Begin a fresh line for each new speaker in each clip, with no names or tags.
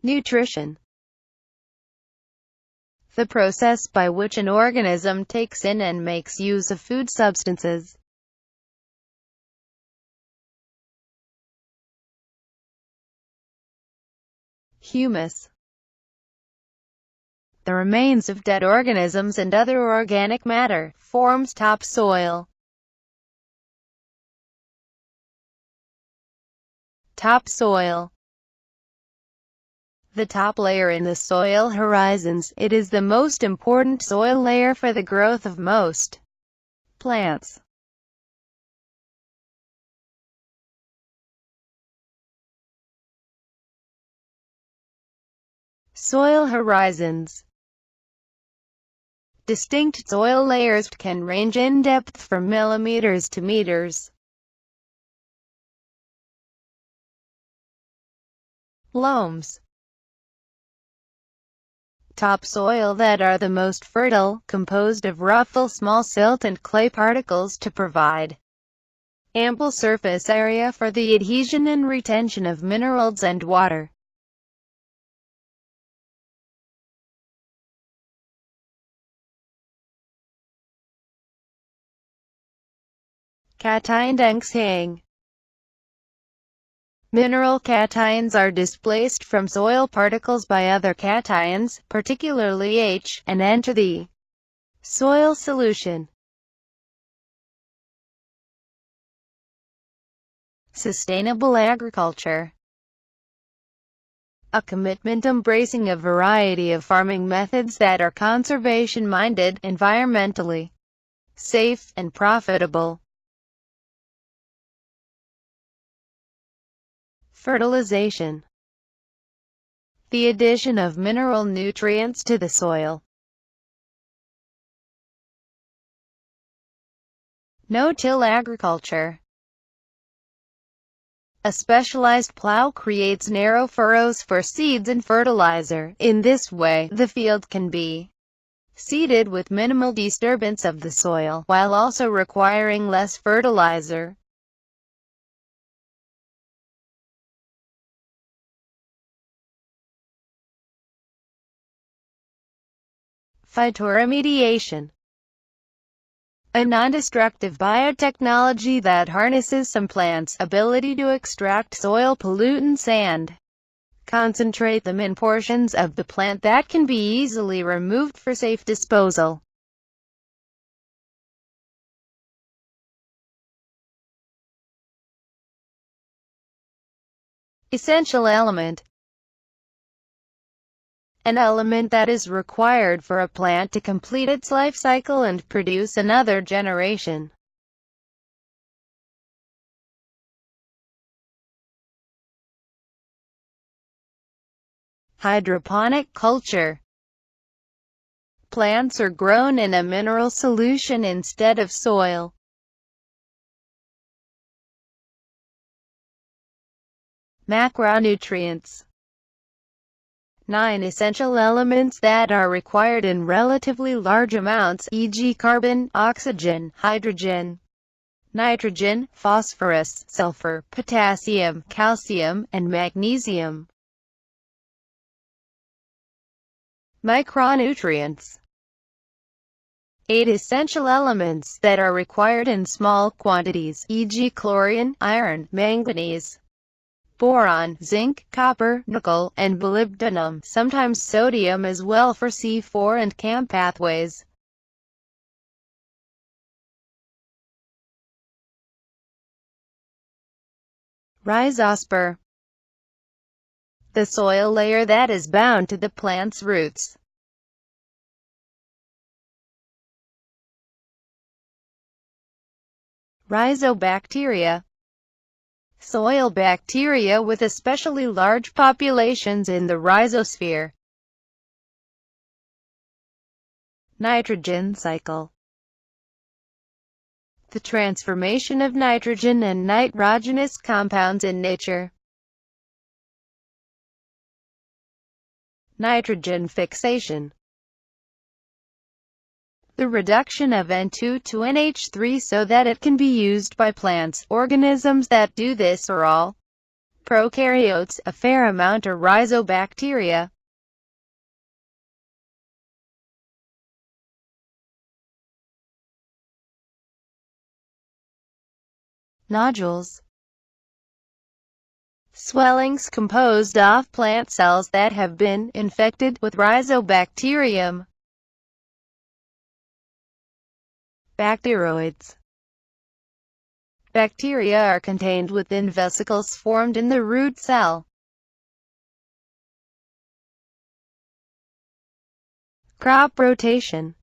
Nutrition. The process by which an organism takes in and makes use of food substances. Humus. The remains of dead organisms and other organic matter, forms topsoil. Topsoil. The top layer in the soil horizons. It is the most important soil layer for the growth of most plants. Soil horizons. Distinct soil layers can range in depth from millimeters to meters. Loams. Topsoil that are the most fertile, composed of rough, small silt and clay particles to provide ample surface area for the adhesion and retention of minerals and water. Cation enxhange. Mineral cations are displaced from soil particles by other cations, particularly H, and enter the soil solution. Sustainable agriculture. A commitment embracing a variety of farming methods that are conservation-minded, environmentally safe, and profitable. Fertilization. The addition of mineral nutrients to the soil. No-till agriculture. A specialized plow creates narrow furrows for seeds and fertilizer. In this way, the field can be seeded with minimal disturbance of the soil, while also requiring less fertilizer. Phytoremediation. A non-destructive biotechnology that harnesses some plants' ability to extract soil pollutants and concentrate them in portions of the plant that can be easily removed for safe disposal. Essential element. An element that is required for a plant to complete its life cycle and produce another generation. Hydroponic culture. Plants are grown in a mineral solution instead of soil. Macronutrients. 9 essential elements that are required in relatively large amounts, e.g. carbon, oxygen, hydrogen, nitrogen, phosphorus, sulfur, potassium, calcium, and magnesium. Micronutrients. 8 essential elements that are required in small quantities, e.g. chlorine, iron, manganese, boron, zinc, copper, nickel, and molybdenum, sometimes sodium as well for C4 and CAM pathways. Rhizospere. The soil layer that is bound to the plant's roots. Rhizobacteria. Soil bacteria with especially large populations in the rhizosphere. Nitrogen cycle. The transformation of nitrogen and nitrogenous compounds in nature. Nitrogen fixation. The reduction of N2 to NH3 so that it can be used by plants. Organisms that do this are all prokaryotes, a fair amount of rhizobacteria. Nodules. Swellings composed of plant cells that have been infected with rhizobacterium. Bacteroids. Bacteria are contained within vesicles formed in the root cell. Crop rotation.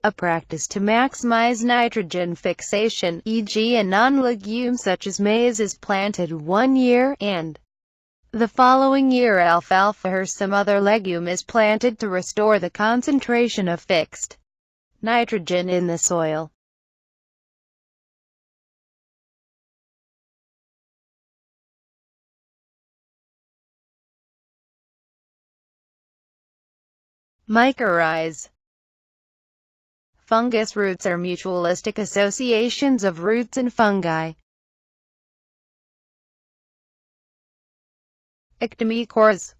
A practice to maximize nitrogen fixation, e.g. a non-legume such as maize is planted one year, and the following year alfalfa or some other legume is planted to restore the concentration of fixed nitrogen in the soil. Mycorrhizae. Fungus roots are mutualistic associations of roots and fungi. Ectomycorrhizae.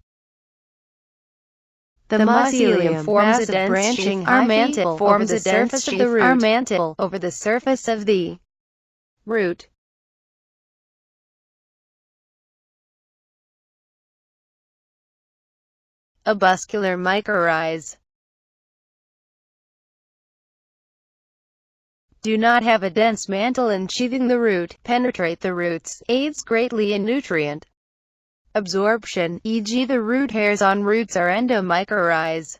The mycelium forms a dense branching mantle over the surface of the root, over the surface of the root. Avascular mycorrhizae do not have a dense mantle ensheathing the root, penetrate the roots, aids greatly in nutrient absorption, e.g. the root hairs on roots are endomycorrhizae.